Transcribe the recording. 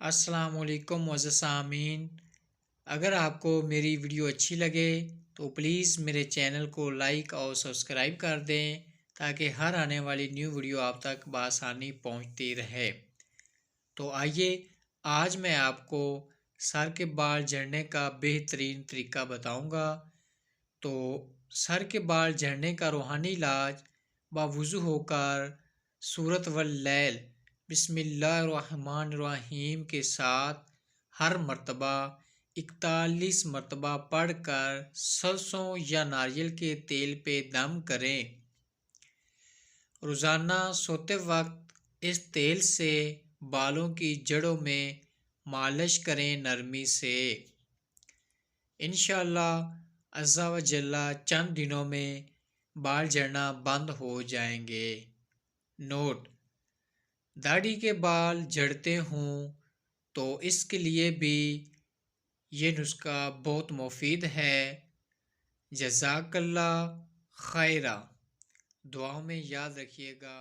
السلام علیکم معزز سامعین، اگر آپ کو میری ویڈیو اچھی لگے تو پلیز میرے چینل کو لائک اور سبسکرائب کر دیں تاکہ ہر آنے والی نیو ویڈیو آپ تک بآسانی پہنچتی رہے۔ تو آئیے آج میں آپ کو سر کے بال جھڑنے کا بہترین طریقہ بتاؤں گا۔ تو سر کے بال جھڑنے کا روحانی علاج باوضو ہو کر سورۃ واللیل بسم اللہ الرحمن الرحیم کے ساتھ ہر مرتبہ 41 مرتبہ پڑھ کر سرسوں یا ناریل کے تیل پہ دم کریں۔ روزانہ سوتے وقت اس تیل سے بالوں کی جڑوں میں مالش کریں نرمی سے۔ انشاءاللہ عز و جل چند دنوں میں بال جھڑنا بند ہو جائیں گے۔ نوٹ: داڑھی کے بال جھڑتے ہوں تو اس کے لیے بھی یہ نسخہ بہت مفید ہے۔ جزاک اللہ خیرہ، دعاؤں میں یاد رکھیے گا۔